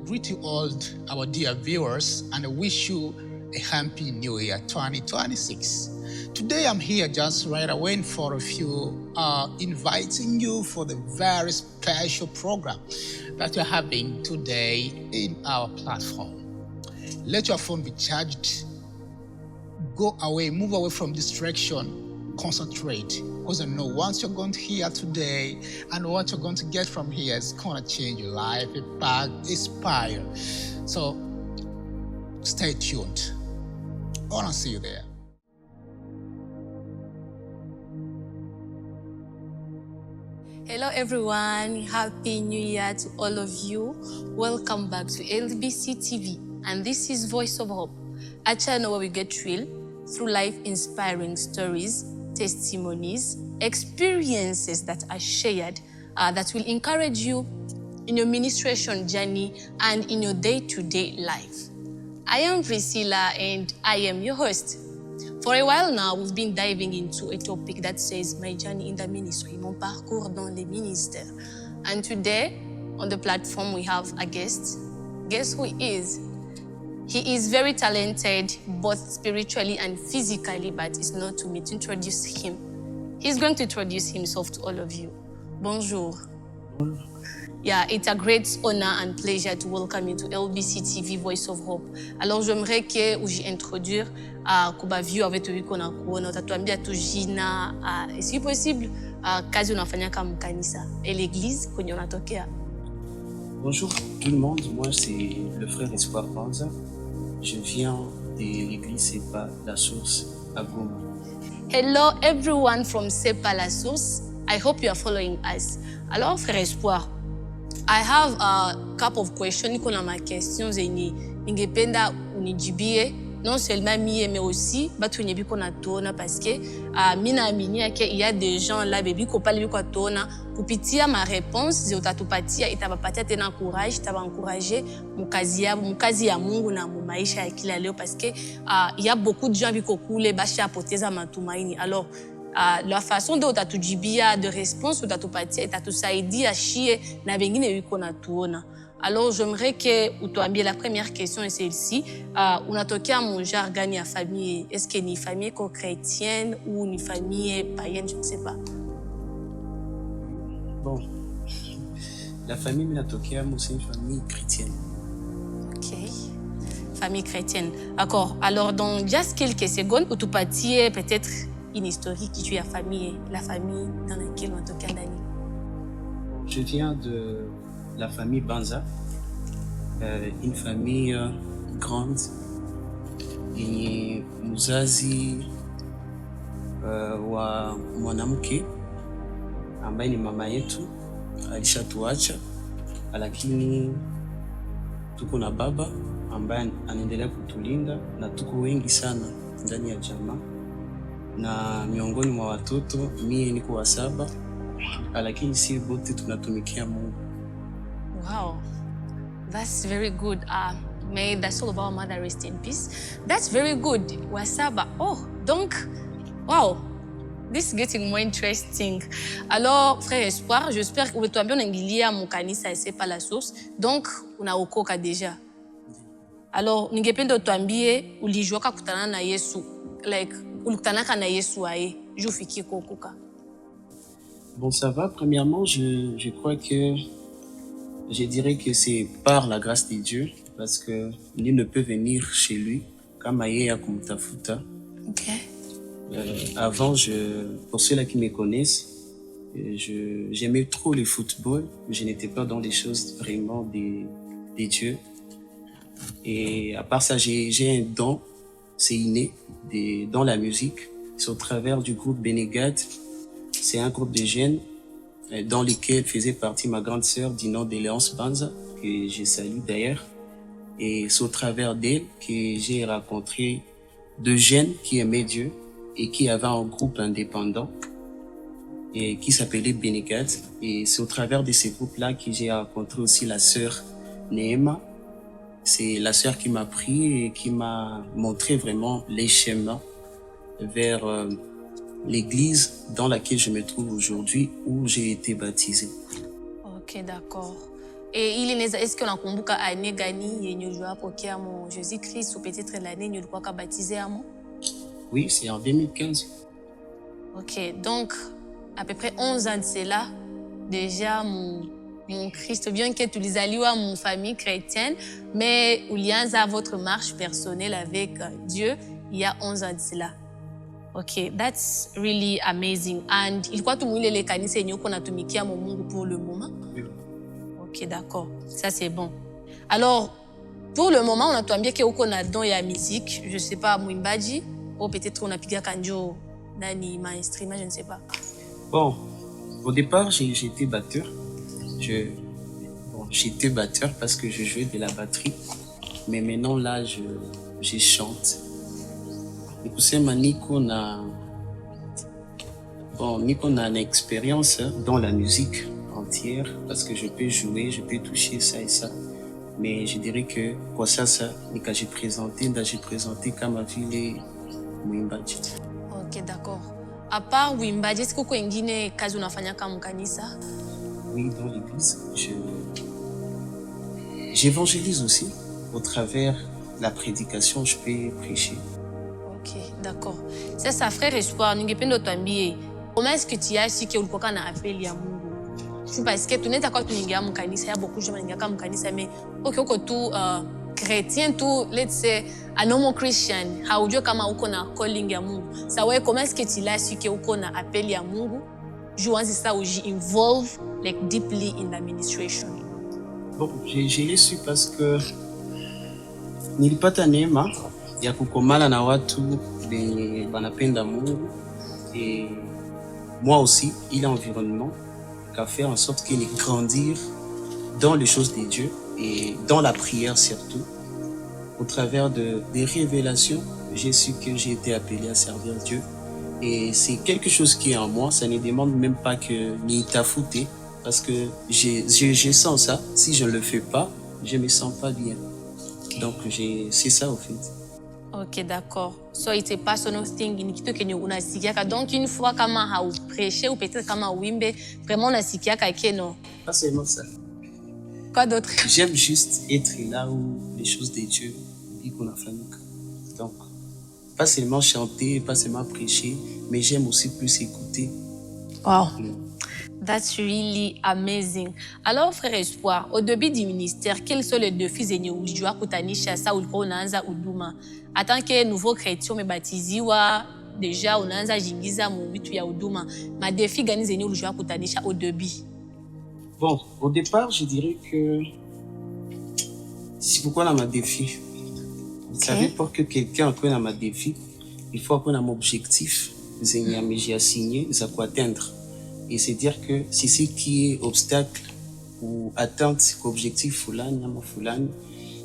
greet you all, our dear viewers, and I wish you a happy new year 2026. Today I'm here just right away for a few, inviting you for the very special program that we're having today in our platform. Let your phone be charged. Go away, move away from distraction, concentrate. Because I know once you're going to hear today and what you're going to get from here is going to change your life, impact, inspire. So stay tuned. I want to see you there. Hello everyone, Happy New Year to all of you. Welcome back to LBC TV, and this is Voice of Hope, a channel where we get real through life-inspiring stories, testimonies, experiences that are shared that will encourage you in your ministration journey and in your day-to-day life. I am Priscilla and I am your host. For a while now, we've been diving into a topic that says my journey in the ministry, mon parcours dans les ministères. And today, on the platform, we have a guest. Guess who he is? He is very talented, both spiritually and physically, but it's not to me to introduce him. He's going to introduce himself to all of you. Bonjour. Yeah, it's a great honor and pleasure to welcome you to LBC TV Voice of Hope. Alors, j'aimerais que uji introduire kuba view avec tu wiko na kuona utatuambia tu jina et si possible kazi unafanya kama kanisa et l'église kwenye unatokea. Bonjour tout le monde, moi c'est le frère Espoir Banza. Je viens de l'église Sepa La Source à Goma. Hello everyone from Sepa La Source. I hope you are following us. Alors frère Espoir, I have a couple of questions. Niko na ma questions zenye ningependa unijibie non seulement mie mais aussi batu wenye biko na tuona parce que mimi naamini yake il y a des gens là bebi ko pale biko tuona kupitia ma réponse zitatupatia itabapatia tena courage itabaencourager mukazi ya Mungu na mu maisha ya kila leo parce que il y a beaucoup de gens biko kule basha poteza matumaini. Alors la façon dont utatujibia de réponse utatupatia itatusaidia shie na bengine biko na tuona. Alors, j'aimerais que utuambie la première question est celle-ci. Unatokea mon genre gani ya famille? Est-ce que ni famille chrétienne ou ni famille païenne? Je ne sais pas. Bon, la famille Minatokea, c'est une famille chrétienne. Ok, famille chrétienne. D'accord. Alors, dans juste quelques secondes, tu peux dire peut-être une historique qui tue la famille dans laquelle on tokea Dani. Je viens de la famille Banza, une famille grande, yenye mzazi wa mwanamke ambaye ni mama yetu alishatuacha, lakini tuko na baba ambaye anaendelea kutulinda na tuko wengi sana ndani ya jamaa, na miongoni mwa watoto mie niko wa 7, lakini si wote tunatumikia Mungu. Wow, that's very good. May the soul of our mother rest in peace. That's very good. Wasaba. Oh, donc, wow, this is getting more interesting. Alors, frère Espoir, j'espère que tu as bien engagé à mon kanisa et c'est pas la source. Donc, on a okoka déjà. Alors, ningependa tuambie ulijuaka kutana na Yesu, like ulitanaka na Yesu aye, jufiki kokoka. Bon, ça va. Premièrement, je crois que je dirais que c'est par la grâce de Dieu, parce que nul ne peut venir chez lui comme aye kumtafuta. Ok. Avant, pour ceux-là qui me connaissent, j'aimais trop le football, mais je n'étais pas dans les choses vraiment des dieux. Et à part ça, j'ai un don, c'est inné, dans la musique. C'est au travers du groupe Benegat. C'est un groupe de jeunes dans lequel faisait partie ma grande sœur du nom de Léonce Banza, que je salue d'ailleurs. Et c'est au travers d'elle que j'ai rencontré 2 jeunes qui aimaient Dieu et qui avaient un groupe indépendant et qui s'appelait Benegat. Et c'est au travers de ce groupe-là que j'ai rencontré aussi la sœur Neema. C'est la sœur qui m'a pris et qui m'a montré vraiment les chemins vers l'église dans laquelle je me trouve aujourd'hui, où j'ai été baptisé. Ok, d'accord. est-ce qu'on unakumbuka année gani yenye uliwapokea mo Jésus Christ ou peut-être l'année yenye ulikuwa baptisé amo? Oui, c'est en 2015. Ok, donc à peu près 11 ans de cela, déjà mon Christ, bien que tu les alliés à mon famille chrétienne, mais ulianza votre marche personnelle avec Dieu il y a 11 ans de cela. Ok, that's really amazing. And ilikuwa tumuile kanisa yenye uko natumikia Mungu pour le moment? Oui. Ok, d'accord. Ça, c'est bon. Alors, pour le moment, on a tuambia que uko na don ya musique. Je sais pas, mwimbaji, ou peut-être on a piga kanjo, nani, mainstream, je ne sais pas. Bon, au départ, j'étais batteur. J'étais batteur parce que je jouais de la batterie. Mais maintenant, là, je chante. Et pour ça, Nico a une expérience dans la musique entière parce que je peux jouer, je peux toucher ça et ça. Mais je dirais que pour ça, et que j'ai présenté comme ma ville mwimbaji. Ok, d'accord. À part mwimbaji, est-ce que uko ingine kazi unafanya kama kanisa? Oui, dans l'église, j'évangélise aussi. Au travers de la prédication, je peux prêcher. Ok, d'accord. C'est ça, frère Espoir, ningependa tuambie, comment est-ce que tu as su que ulikuwa na appel ya Mungu? C'est parce que tu n'es pas tuningia mu kanisa, ya beaucoup de gens ningia mu kanisa, mais okay, uko tu chrétien, tu, let's say, a normal Christian, haujua kama uko na calling ya Mungu. Ça ouais, comment est-ce que tu as su que uko na appel ya Mungu? Jouanzi ça ou involve like deeply in the administration. Bon, j'ai su parce que nilipata neema ya kukomala na watu wenye wanapenda Mungu et moi aussi, il environnement qu'a fait en sorte qu'il ait grandir dans les choses de Dieu et dans la prière surtout. Au travers des révélations, j'ai su que j'ai été appelé à servir Dieu. Et c'est quelque chose qui est en moi, ça ne demande même pas que ni t'affouter, parce que je sens ça. Si je ne le fais pas, je ne me sens pas bien. Donc c'est ça au fait. Ok, d'accord. So it's a personal thing, ni kitu kenye unasikiaka. Donc une fois kama hau prêcher ou peut-être kama uimbe, vraiment unasikiaka keno. Pas seulement ça. Quoi d'autre? J'aime juste être là où les choses de Dieu disent qu'on a fait. Donc, pas seulement chanter, pas seulement prêcher, mais j'aime aussi plus écouter. Wow. That's really amazing. Alors, frère Espoir, au début du ministère, quels sont les défis zenye ulijua kutanisha sa ulikuwa unaanza huduma? En tant que nouveau chrétien umebatiziwa, déjà unaanza jingiza mu vitu ya huduma. Ma défi gani zenye ulijua kutanisha au début? Bon, au départ, je dirais que c'est pourquoi on a ma défi. Vous savez, pour que quelqu'un ait un défi, il faut avoir un objectif. J'ai assigné, ça quoi atteindre. Et c'est dire que c'est ce qui est obstacle ou atteindre cet objectif fulani.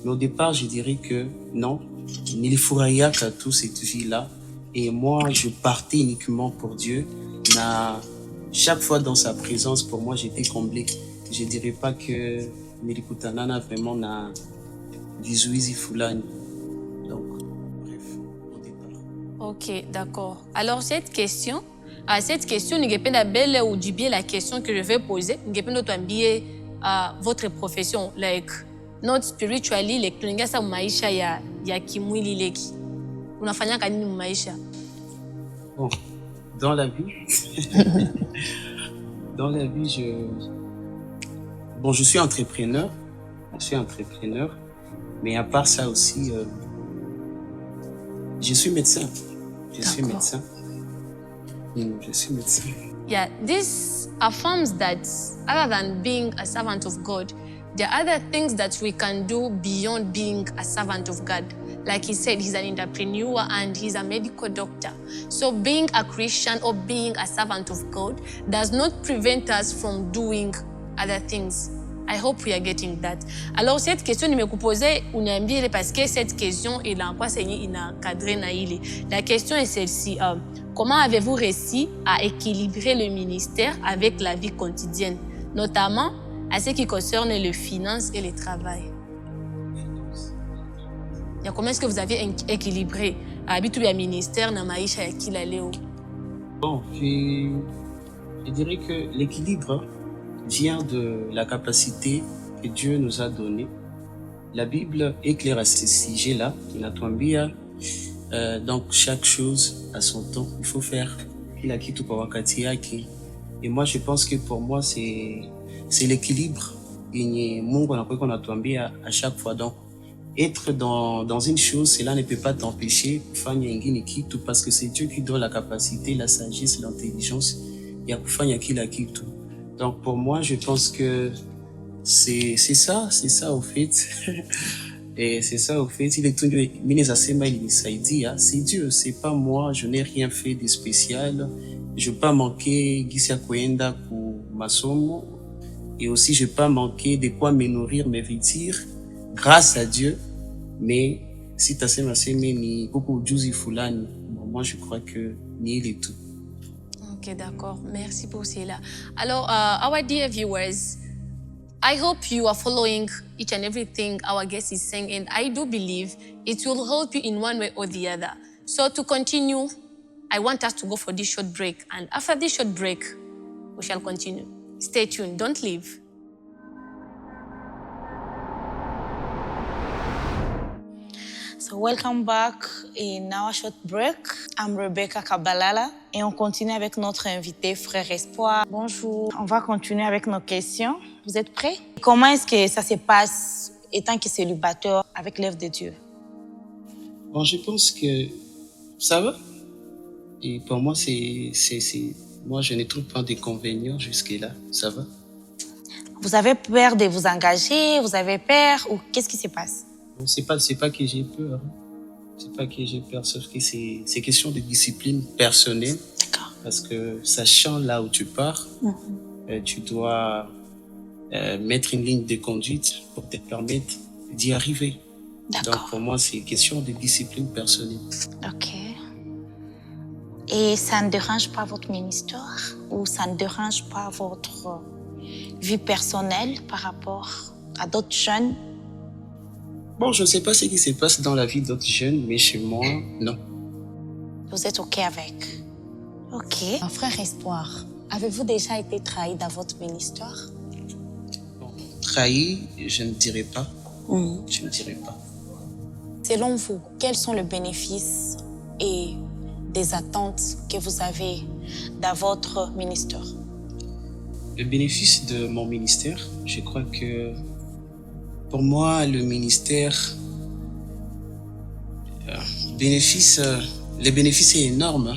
Mais au départ, je dirais que non, il faudrait qu'à tout cette vie-là. Et moi, je partais uniquement pour Dieu. Chaque fois dans sa présence, pour moi, j'étais comblé. Je dirais pas que Nilikutanana vraiment na vizuizi fulani. Donc, bref, au départ. Ok, d'accord. Alors, cette question, ningependa bele ou dubie la question que je vais poser. Ningependa tuambie votre profession, like, not spiritually, like, tuningia sa maisha ya kimwili leki. Unafanyaka nini maisha? Bon, dans la vie, je suis entrepreneur. Mais à part ça aussi, je suis médecin. Je suis médecin. Yeah, this affirms that other than being a servant of God, there are other things that we can do beyond being a servant of God. Like he said, he's an entrepreneur and he's a medical doctor. So being a Christian or being a servant of God does not prevent us from doing other things. I hope we are getting that. Alors, cette question, nimekuposée, uniambie parce que cette question, il a quoi c'est cadré na ile. La question est celle-ci. Comment avez-vous réussi à équilibrer le ministère avec la vie quotidienne, notamment à ce qui concerne les finances et le travail? Comment est-ce que vous avez équilibré le ministère na maisha ya kila leo? Bon, je dirais que l'équilibre vient de la capacité que Dieu nous a donné. La Bible est claire à ce sujet-là. Inatuambia donc chaque chose a son temps. Il faut faire kila kitu kwa wakati yake. Et moi je pense que pour moi c'est l'équilibre yenye Mungu anakuwa anatuambia à chaque fois. Donc être dans une chose, cela ne peut pas t'empêcher kufanya ingine kitu parce que c'est Dieu qui donne la capacité, la sagesse, l'intelligence ya kufanya kila kitu. Donc pour moi je pense que c'est ça au fait. Et c'est ça au fait, il est tout c'est Dieu, c'est pas moi, je n'ai rien fait de spécial. Je n'ai pas manqué gisi ya kuenda ku masomo et aussi je n'ai pas manqué de quoi me nourrir, me vêtir grâce à Dieu. Mais si tasema seme ni beaucoup ujuzi fulani, moi je crois que ni il est tout. Ok, d'accord. Merci pour cela. Alors, our dear viewers, I hope you are following each and everything our guest is saying, and I do believe it will help you in one way or the other. So to continue, I want us to go for this short break, and after this short break, we shall continue. Stay tuned, don't leave. So welcome back in our short break. I'm Rebecca Kabalala et on continue avec notre invité, Frère Espoir. Bonjour, on va continuer avec nos questions. Vous êtes prêts? Comment est-ce que ça se passe étant que célibataire avec l'œuvre de Dieu? Bon, je pense que ça va. Et pour moi, moi je ne trouve pas d'inconvénients jusque-là. Ça va. Vous avez peur de vous engager? Vous avez peur? Ou qu'est-ce qui se passe? Bon, c'est pas que j'ai peur. C'est pas que j'ai peur, sauf que c'est question de discipline personnelle. D'accord. Parce que sachant là où tu pars, tu dois mettre une ligne de conduite pour te permettre d'y arriver. D'accord. Donc pour moi, c'est question de discipline personnelle. Ok. Et ça ne dérange pas votre ministère? Ou ça ne dérange pas votre vie personnelle par rapport à d'autres jeunes? Bon, je ne sais pas ce qui se passe dans la vie d'autres jeunes, mais chez moi, non. Vous êtes OK avec? OK. Frère Espoir, avez-vous déjà été trahi dans votre ministère? Bon, trahi, je ne dirais pas. Je ne dirais pas. Selon vous, quels sont les bénéfices et des attentes que vous avez dans votre ministère? Le bénéfice de mon ministère, je crois que pour moi, le ministère, le bénéfice est énorme.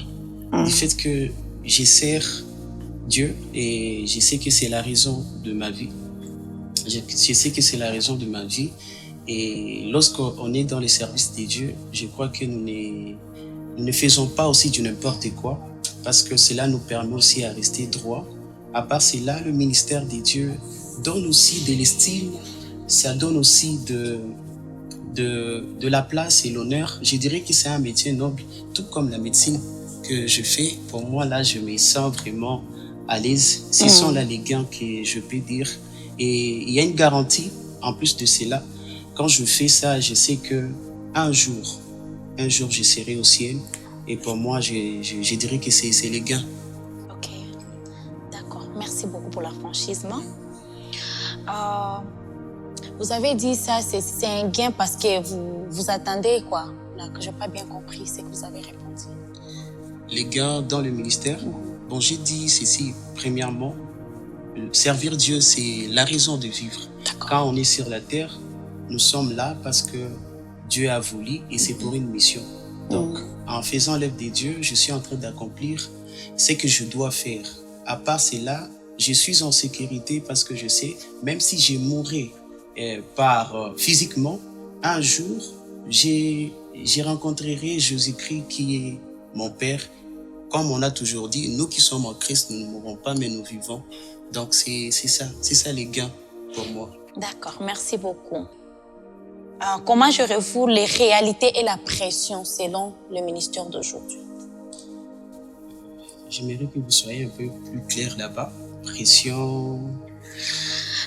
Du fait que je sers Dieu et je sais que c'est la raison de ma vie. Je sais que c'est la raison de ma vie. Et lorsqu'on est dans le service de Dieu, je crois que nous ne faisons pas aussi du n'importe quoi parce que cela nous permet aussi à rester droit. À part cela, le ministère de Dieu donne aussi de l'estime. Ça donne aussi de la place et l'honneur. Je dirais que c'est un métier noble, tout comme la médecine que je fais. Pour moi, là, je me sens vraiment à l'aise. Ce sont là les gains que je peux dire. Et il y a une garantie, en plus de cela. Quand je fais ça, je sais que un jour, je serai au ciel. Et pour moi, je dirais que c'est les gains. OK. D'accord. Merci beaucoup pour la franchise. Vous avez dit ça, c'est un gain parce que vous attendez quoi? Là, que je n'ai pas bien compris ce que vous avez répondu. Les gains dans le ministère? Bon, j'ai dit ceci, premièrement, servir Dieu, c'est la raison de vivre. Quand on est sur la terre, nous sommes là parce que Dieu a voulu et c'est pour une mission. Donc, en faisant l'œuvre de Dieu, je suis en train d'accomplir ce que je dois faire. À part cela, je suis en sécurité parce que je sais, même si je mourrais physiquement, un jour, j'ai rencontrerai Jésus-Christ qui est mon Père. Comme on a toujours dit, nous qui sommes en Christ, nous ne mourrons pas, mais nous vivons. Donc c'est ça les gains pour moi. D'accord, merci beaucoup. Comment gérez-vous les réalités et la pression selon le ministère d'aujourd'hui? J'aimerais que vous soyez un peu plus clair là-bas. Pression...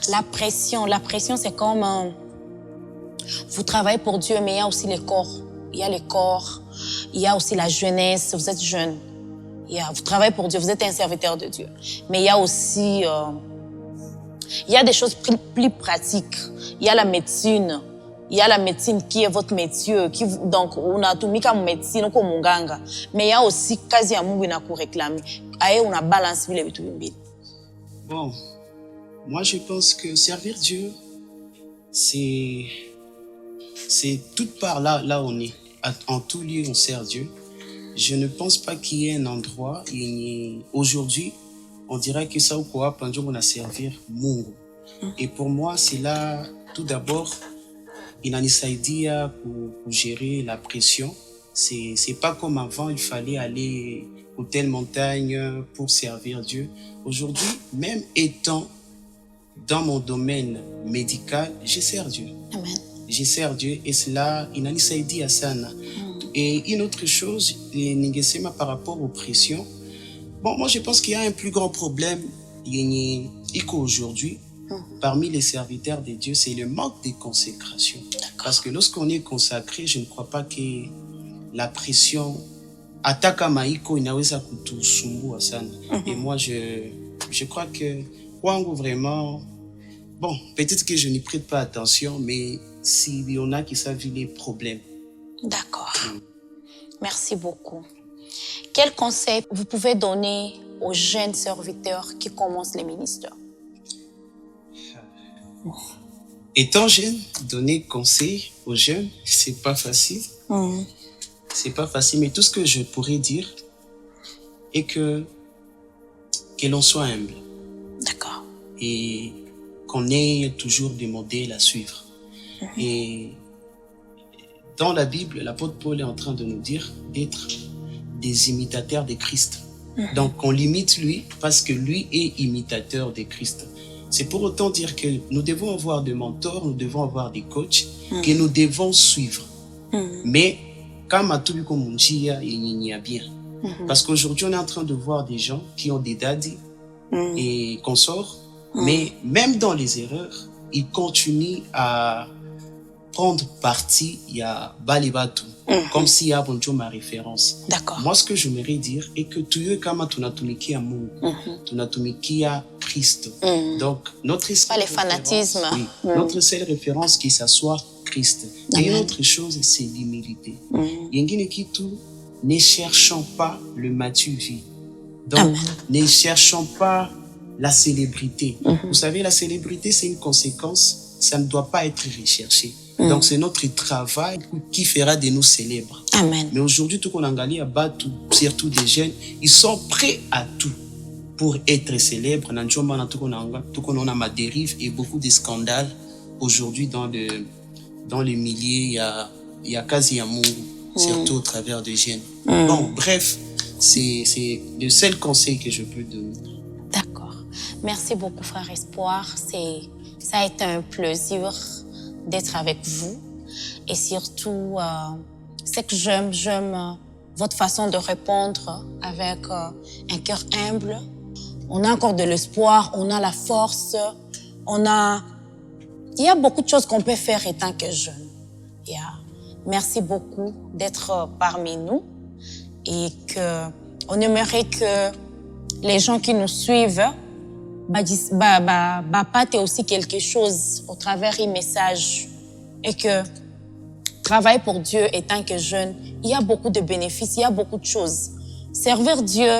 La pression, c'est comme vous travaillez pour Dieu, mais il y a aussi le corps. Il y a le corps, il y a aussi la jeunesse, vous êtes jeune. Vous travaillez pour Dieu, vous êtes un serviteur de Dieu. Mais il y a aussi Il y a des choses plus pratiques. Il y a la médecine. Il y a la médecine qui est votre métier. Donc, on a tout mis comme médecine, comme munganga. Mais il y a aussi quasi un monde qui réclamer. Aïe, on a balancé les tout. Bon, moi je pense que servir Dieu, c'est toute part là où on est. En tout lieu, on sert Dieu. Je ne pense pas qu'il y ait un endroit, aujourd'hui, on dirait que ça ou quoi, pendant qu'on a servir Mungu. Et pour moi, c'est là, tout d'abord, il a une pour gérer la pression. C'est pas comme avant, il fallait aller aux telles montagnes pour servir Dieu. Aujourd'hui, même étant dans mon domaine médical, je sers Dieu. Amen. Je sers Dieu et cela, il a une à ça. Et une autre chose, par rapport aux pressions, bon, moi je pense qu'il y a un plus grand problème aujourd'hui parmi les serviteurs de Dieu, c'est le manque de consécration. Parce que lorsqu'on est consacré, je ne crois pas que la pression attaque à maïko inaweza kutusumbua sana. Et moi je crois que kwangu vraiment, bon, peut-être que je n'y prête pas attention, mais s'il y en a qui savent les problèmes. D'accord. Merci beaucoup. Quel conseil vous pouvez donner aux jeunes serviteurs qui commencent les ministères? Étant jeune, donner conseil aux jeunes, c'est pas facile. C'est pas facile, mais tout ce que je pourrais dire est que l'on soit humble. D'accord. Et qu'on ait toujours des modèles à suivre. Et dans la Bible, l'apôtre Paul est en train de nous dire d'être des imitateurs de Christ. Donc on l'imite lui parce que lui est imitateur de Christ. C'est pour autant dire que nous devons avoir des mentors, nous devons avoir des coachs que nous devons suivre. Mais comme à tout le monde, il y a bien. Parce qu'aujourd'hui, on est en train de voir des gens qui ont des daddies et consorts, mais même dans les erreurs, ils continuent à prendre parti, il y a Balibatu, comme s'il y a bonjour ma référence. D'accord. Moi, ce que j'aimerais dire est que tu es comme tunatumiki à Mungu, tunatumiki à Christ. Donc, notre pas les fanatismes. Oui, notre seule référence qui s'assoit Christ. Et une autre chose, c'est l'humilité. Yengine kitu, ne cherchons pas le matu-vie. Donc, ne cherchons pas la célébrité. Vous savez, la célébrité, c'est une conséquence, ça ne doit pas être recherché. Donc, c'est notre travail qui fera de nous célèbres. Amen. Mais aujourd'hui, tout qu'on a gagné à battre, surtout des jeunes, ils sont prêts à tout pour être célèbres. Tout qu'on a ma dérive et beaucoup de scandales aujourd'hui dans le milieu. Il y a quasi un monde, surtout au travers des jeunes. Bon, bref, c'est le seul conseil que je peux donner. D'accord. Merci beaucoup, frère Espoir. Ça a été un plaisir d'être avec vous. Et surtout, c'est que j'aime votre façon de répondre avec un cœur humble. On a encore de l'espoir, on a la force, il y a beaucoup de choses qu'on peut faire étant que jeune. Merci beaucoup d'être parmi nous et on aimerait que les gens qui nous suivent partent aussi quelque chose au travers un message et que travailler pour Dieu étant que jeune, il y a beaucoup de bénéfices, il y a beaucoup de choses. Servir Dieu,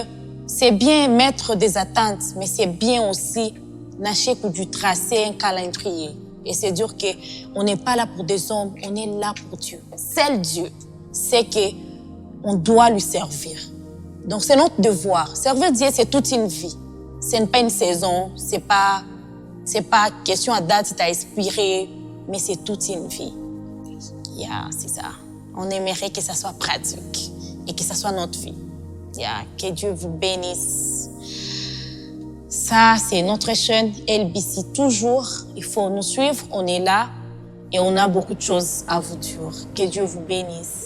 c'est bien mettre des attentes, mais c'est bien aussi lâcher du tracé, un calendrier. Et c'est dire qu'on n'est pas là pour des hommes, on est là pour Dieu. Seul Dieu sait qu'on doit lui servir. Donc c'est notre devoir. Servir Dieu, c'est toute une vie. Ce n'est pas une saison, c'est pas question à date, si tu as inspiré, mais c'est toute une vie. C'est ça. On aimerait que ça soit pratique et que ça soit notre vie. Que Dieu vous bénisse. Ça, c'est notre chaîne LBC toujours. Il faut nous suivre, on est là et on a beaucoup de choses à vous dire. Que Dieu vous bénisse.